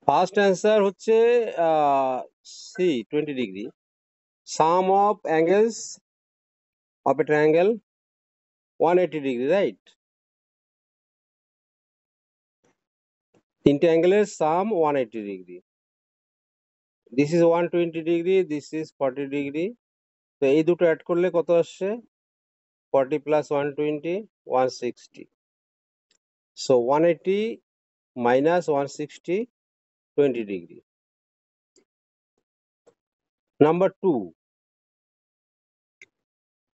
First answer হচ্ছে C 20 degree. Sum of angles of a triangle 180 degree, right? তিনটে অ্যাঙ্গেলের sum 180 degree. This is 120 degree, this is 40 degree. তো এই দুটো add করলে কত আসছে? 40 plus 120, 160। So 180 minus 160, 20 degree. Number 2,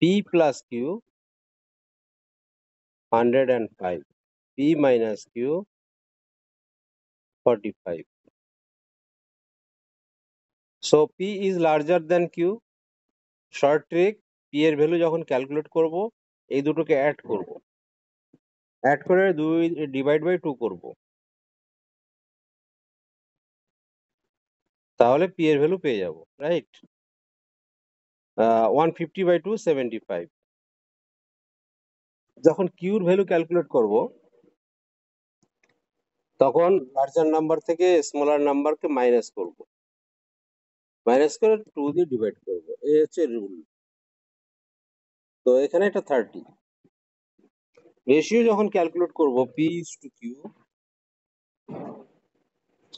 P plus Q 105, P minus Q 45. So P is larger than Q. Short trick, P এর value যখন ক্যালকুলেট করব এই দুটোকে অ্যাড করব, অ্যাড করে 2 ডিভাইড বাই 2 করব, তাহলে P এর ভ্যালু পেয়ে যাব, রাইট? 150 বাই 2 75। যখন Q এর ভ্যালু ক্যালকুলেট করব তখন লার্জার নাম্বার থেকে স্মলার নাম্বারকে মাইনাস করব, মাইনাস করে 2 দিয়ে ডিভাইড করব, এই হচ্ছে রুল। তো এখানে এটা 30। রেশিও যখন ক্যালকুলেট করব P is to Q,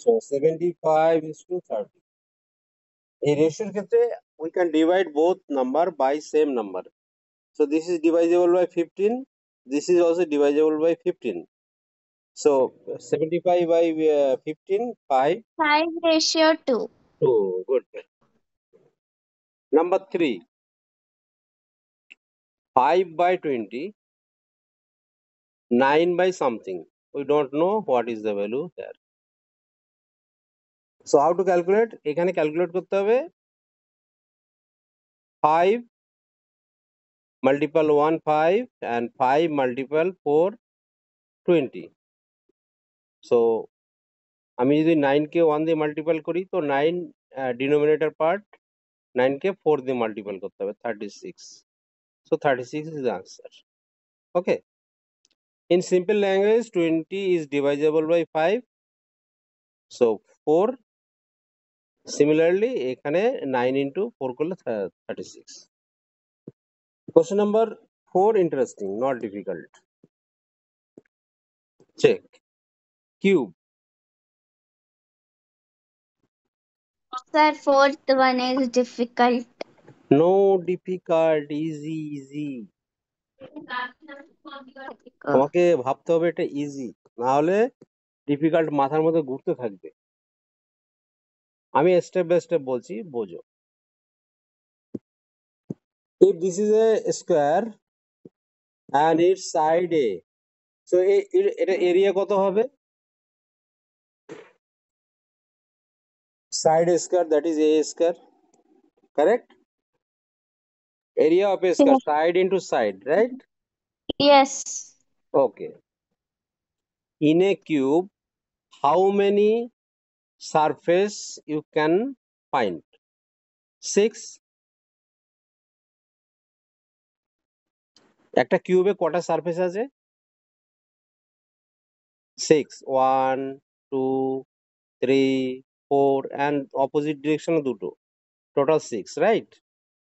so 75:30। এই রেশিওর ক্ষেত্রে we can divide both number by same number. So this is divisible by 15, this is also divisible by 15. So 75 by 15, 5. 5:2. Oh, good. Number 3, 5 by 20, 9 by something. We don't know what is the value there. So how to calculate? এখানে calculate করতে হবে 5 multiple 1 5 and 5 multiple 4 20. So আমি যদি 9 কে 1 দিয়ে multiple করি তো 9 denominator part, 9 কে 4 দিয়ে multiple করতে হবে, 36. So 36 is the answer. Okay. In simple language 20 is divisible by 5. So 4. Similarly এখানে 9 into 4 করলে 36. Question number 4 interesting, not difficult. Check. Cube. Sir, fourth one is difficult. No difficult, easy. তোমাকে ভাবতে হবে এটা easy, না হলে ডিফিকাল্ট মাথার মধ্যে ঘুরতে থাকবে। আমি স্টেপ বাই স্টেপ বলছি, বোঝো। If this is a square and its side A, so এটা এরিয়া কত হবে? Side square, that is A square, correct? Area of a square, Yes. side into side, right? Yes. Okay. In a cube, how many surface you can find? 6. একটা কিউবে কটা surface আছে? 6, 1 2 3 4 and opposite ডিরেকশনে দুটো, total 6, right?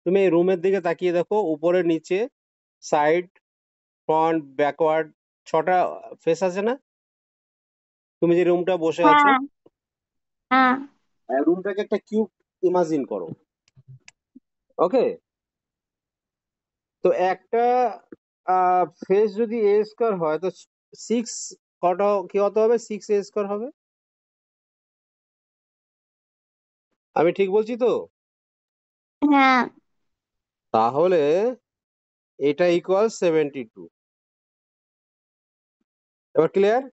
তুমি এই রুমের দিকে তাকিয়ে দেখো, উপরে নিচে সাইড ফ্রন্ট ব্যাকওয়ার্ড 6টা ফেস আছে না? তুমি যে রুমটা বসে আছো, হ্যাঁ হ্যাঁ রুমটাকে একটা কিউব ইমাজিন করো। ওকে, তো একটা ফেস যদি এ স্কোয়ার হয় তো 6 কত কি হতে হবে? 6 এ স্কোয়ার হবে। আমি ঠিক বলছি তো? হ্যাঁ তাহলে এটা ইকুয়াল 72। এবার ক্লিয়ার?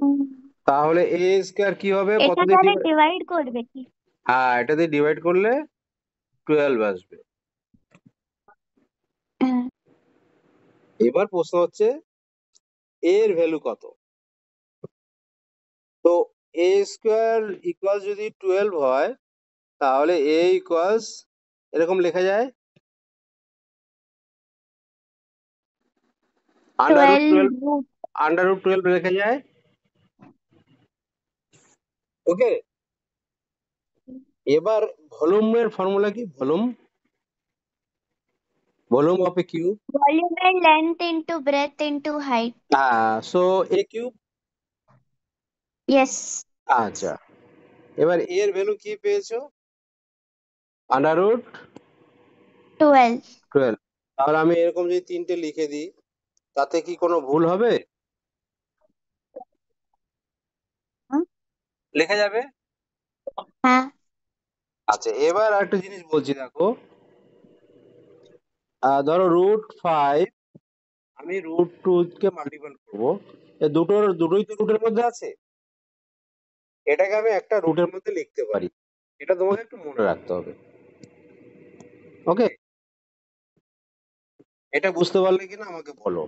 উম, তাহলে এ স্কোয়ার কি হবে? কত এটা দিয়ে তাহলে divide? ডিভাইড করবে কি? হ্যাঁ, এটা দিয়ে ডিভাইড করলে 12 আসবে। হ্যাঁ। এবার প্রশ্ন হচ্ছে এর ভ্যালু কত? তো এ স্কোয়ার ইকুয়াল যদি 12 হয় তাহলে এ ইকুয়ালস এরকম লেখা যায়, under root 12, 12 root under root 12 লেখা যায়। ওকে, এবার ভলিউমের ফর্মুলা কি? Volume of a cube, Volume and length into breadth into height. So a cube. Yes. আচ্ছা, এবার এর ভ্যালু কি পেয়েছো? √12। 12. তাহলে আমি এরকম যদি 3টে লিখে দিই, তাতে কি কোনো ভুল হবে? হুম? লেখা যাবে? হ্যাঁ। আচ্ছা, এবার একটা জিনিস বলছি, দেখো, ধরো √5 আমি √2 কে মাল্টিপল করবো, দুটোই তো রুটের মধ্যে আছে, এটাকে আমি একটা রুটের মধ্যে লিখতে পারি, এটা তোমাকে একটু মনে রাখতে হবে। ওকে, এটা বুঝতে পারলে কিনা আমাকে বলো,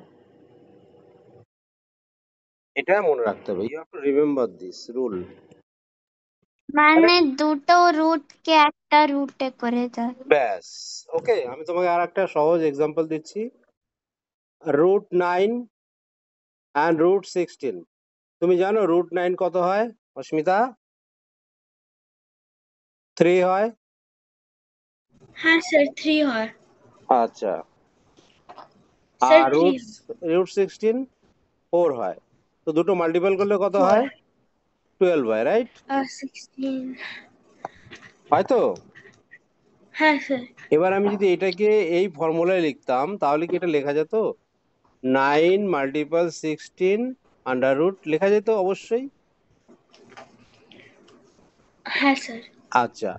এটা মনে রাখতে হবে, you have to remember this rule. মানে দুটো রুটকে একটা রুটে করে দাও। ব্যাস, ওকে, আমি তোমাকে আর একটা সহজ এক্সাম্পল দিচ্ছি। √9 অ্যান্ড √16, তুমি জানো √9 কত হয় অস্মিতা? 3 হয়। হ্যাঁ স্যার 3 হয়। আচ্ছা, স্যার আর 3 √16 4 হয়, তো দুটো মাল্টিপল করলে কত 4 হয়? 12 হয়, রাইট? 16 হয়তো। হ্যাঁ স্যার। এবার আমি যদি এটাকে এই ফর্মুলায় লিখতাম, তাহলে কি এটা লেখা যেত? 9 × 16 √ লেখা যেত অবশ্যই। হ্যাঁ স্যার। আচ্ছা,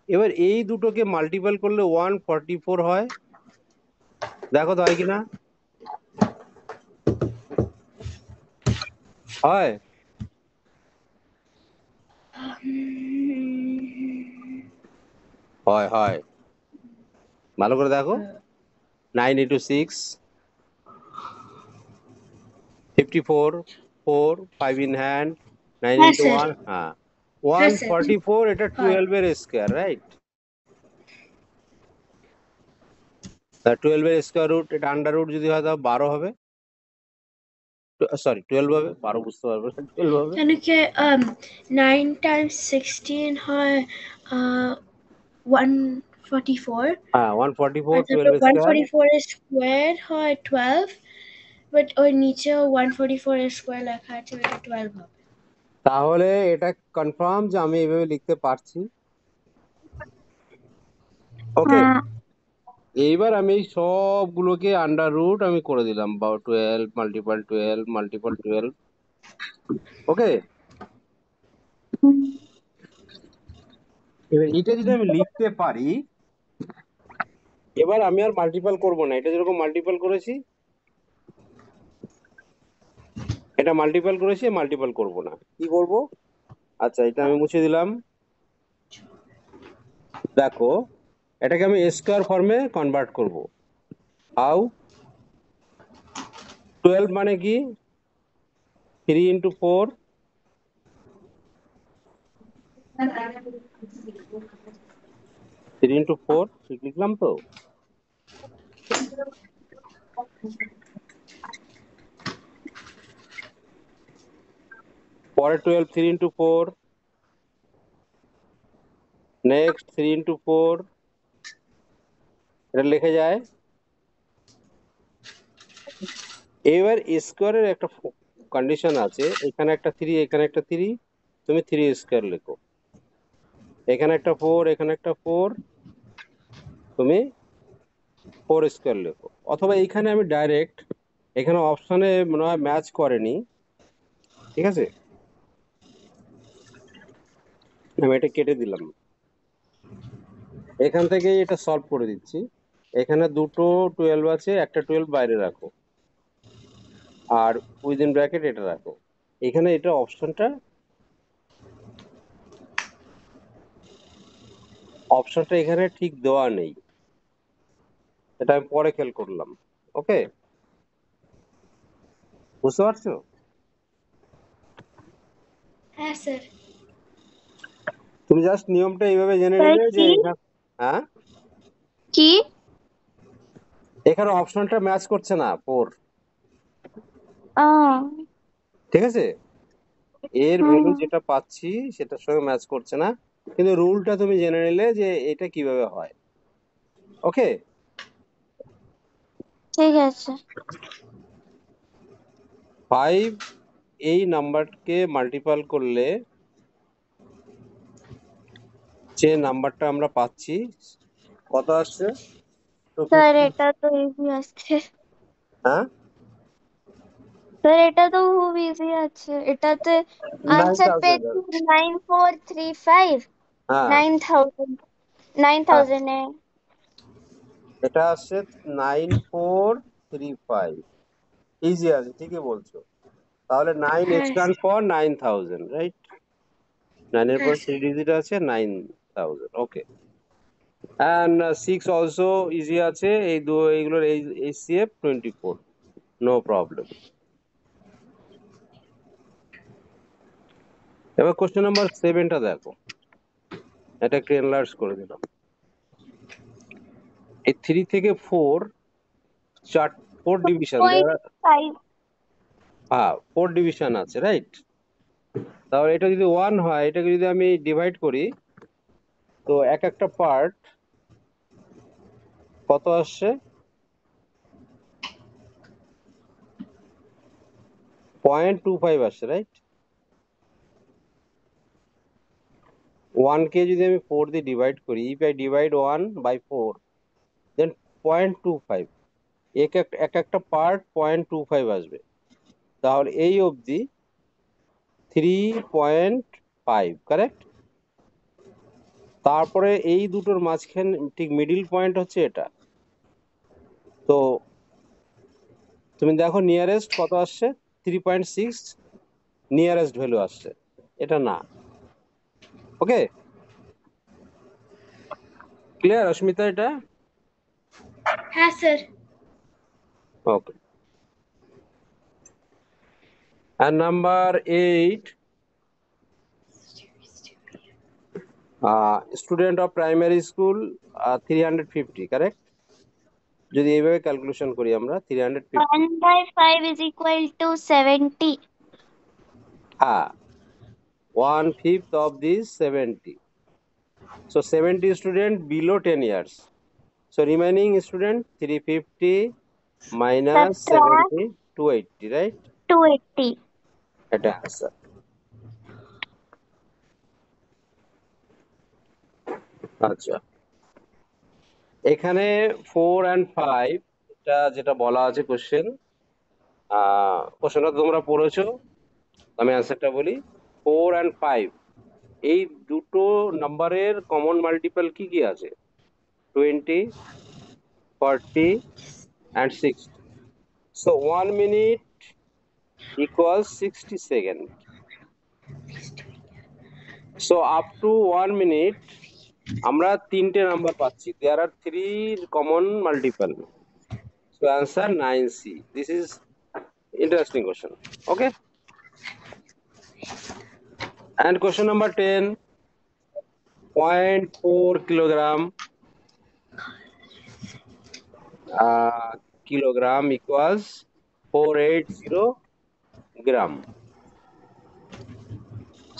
এবার এই দুটোকে মাল্টিপল করলে 144 হয়, দেখো তো হয় কিনা? হয়? হয় হয়, ভালো করে দেখো। 9 × 6 54, 4 5 in hand, 9 হ্যাঁ into স্যার। 1, হ্যাঁ, হ্যাঁ স্যার 144, এটা হয়। 12 এর স্কয়ার, রাইট? 12 এর স্কয়ার রুট, এটা আন্ডার রুট যদি হয় তাহলে 12 হবে, সরি 12 হবে, 12 বুঝতে পারবে না, 12 হবে। কেন কি 9 times 16 হয় 144 হ্যাঁ, 144, আর তারপর 12 স্কয়ার। 144 এর স্কোয়ার হয় 12 বাট ওর নিচেও 144 এর স্কোয়ার লেখা আছে ওটা 12 হবে। তাহলে এটা কনফার্ম যে আমি এইভাবে লিখতে পারছি। ওকে, হ্যাঁ। এইবার আমি এই সবগুলোকে আন্ডার রুট আমি করে দিলাম, বা 12 × 12 × 12। ওকে, হুম। এবার এটা যদি আমি লিখতে পারি, এবার আমি আর মাল্টিপল করব না, এটা যেরকম মাল্টিপল করেছি, এটা মাল্টিপল করেছি, মাল্টিপল করব না, কি করব? আচ্ছা, এটা আমি মুছে দিলাম। দেখো, এটাকে আমি স্কয়ার ফর্মে কনভার্ট করব। হাউ? 12 মানে কি? 3 × 4, 3 × 4 ঠিক লিখলাম তো? পরে 12, 3 × 4, নেক্সট 3 × 4, এটা লিখে যায়। এবার স্কোয়ারের একটা কন্ডিশন আছে, এখানে একটা 3, এখানে একটা 3, তুমি 3 স্কোয়ার লেখো, এখানে একটা 4, এখানে একটা 4, তুমি 4 স্কোয়ার লেখো। অথবা এইখানে আমি ডাইরেক্ট, এখানে অপশনে মনে হয় ম্যাচ করেনি, ঠিক আছে, আমি এটা কেটে দিলাম, এখান থেকে এটা সলভ করে দিচ্ছি। এখানে দুটো 12 আছে, একটা 12 বাইরে রাখো, আর উইদিন ব্র্যাকেট এটা রাখো। এখানে এটা অপশনটা এখানে ঠিক দেওয়া নেই, এটা আমি পরে খেয়াল করলাম। ওকে, বুঝতে পারছো? হ্যাঁ স্যার। তুমি জাস্ট নিয়মটা এইভাবে জেনে তাই নিলে যে কি? হ্যাঁ, কি? এখানে অপশনটা ম্যাচ করছে না 4, ও। ঠিক আছে? এর হুম, ভ্যালু হুম, যেটা পাচ্ছি সেটার সঙ্গে ম্যাচ করছে না, কিন্তু রুলটা তুমি জেনে নিলে যে এটা কিভাবে হয়। ওকে, ঠিক আছে। 5 এই নাম্বারকে মাল্টিপল করলে যে নাম্বারটা আমরা পাচ্ছি কত আসছে? স্যার এটা তো ইজি আছে। হ্যাঁ, স্যার এটা তো খুব ইজি আছে, এটাতে আনসার 9000। পেয়েছি 9435। হ্যাঁ, 9000, হ্যাঁ, 9000 এ এটা আসছে 9435। ইজি আছে, ঠিকই বলছো। তাহলে 9 হ্যাঁ এক্সপ্যান্ড ফর 9000, রাইট? 9 এর পর হ্যাঁ 3 ডিজিট আছে 9000। ওকে, অ্যান্ড 6 অলসো ইজি আছে। এইগুলোর HCF 24, নো প্রবলেম। এবার কোশ্চেন নাম্বার 7টা দেখো, এটা একটু এনলার্জ করে দিলাম। এই 3 থেকে 4 4 ডিভিশন, 2.5। হ্যাঁ 4 ডিভিশন আছে, রাইট? তাহলে এটা যদি 1 হয়, এটাকে যদি আমি ডিভাইড করি, তো এক একটা পার্ট কত আসছে? 0.25 আসছে, রাইট? 1 কে যদি আমি 4 দিয়ে ডিভাইড করি, ইফ আই ডিভাইড 1 বাই 4, দেন 0.25, এক একটা পার্ট 0.25 আসবে। তাহলে এই অবধি 3.5, কারেক্ট? তারপরে এই দুটোর মাঝখানে ঠিক মিডিল পয়েন্ট হচ্ছে এটা। তো তুমি দেখো নিয়ারেস্ট কত আসছে? 3.6 নিয়ারেস্ট ভ্যালু আসছে, এটা না। ওকে, ক্লিয়ার অস্মিতা এটা? হ্যাঁ স্যার ওকে, আর number 8, student of primary school 350, correct? যদি এইভাবে ক্যালকুলেশন করি আমরা 350, 1/5 is equal to 70. হ্যাঁ 1/5 of this 70. So 70 student below 10 years. So remaining student 350 minus Subtract 70, 280, right? 280. এটা answer. আচ্ছা, এখানে 4 and 5 এটা যেটা বলা আছে কোশ্চেনটা তোমরা পড়েছো, আমি অ্যান্সারটা বলি। 4 and 5 এই দুটো নাম্বারের কমন মাল্টিপল কি কি আছে? 20, 40 and 60. So 1 minute equals 60 seconds. So up to 1 minute আমরা তিনটে নাম্বার পাচ্ছি। There are 3 common multiple. So answer 9C. This is interesting question. Okay. And question number 10, 0.4 kilogram kilogram equals 480 gram.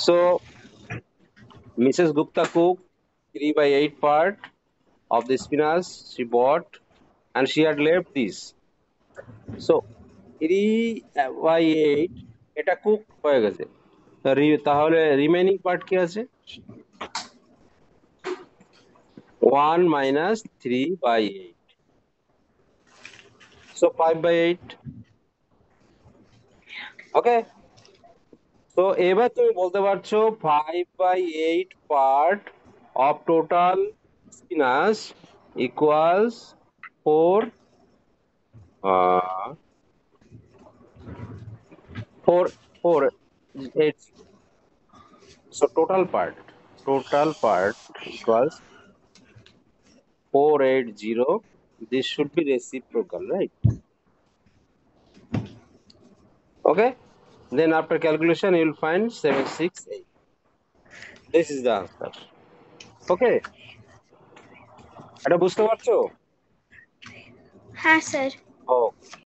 So Mrs. Gupta cooked 3/8 part of the spinach she bought, and she had left this. So 3/8 এটা cook হয়ে গেছে, তাহলে remaining part কি আছে? 1 minus 3/8, so 5/8. ওকে, তো এবার তুমি বলতে পারছো 5/8 part of total spinach equals 4 8. So total part equals 480. This should be reciprocal, right? Okay, then after calculation you will find 768. This is the answer. Okay, এটা বুঝতে পারছো? হ্যাঁ স্যার Okay.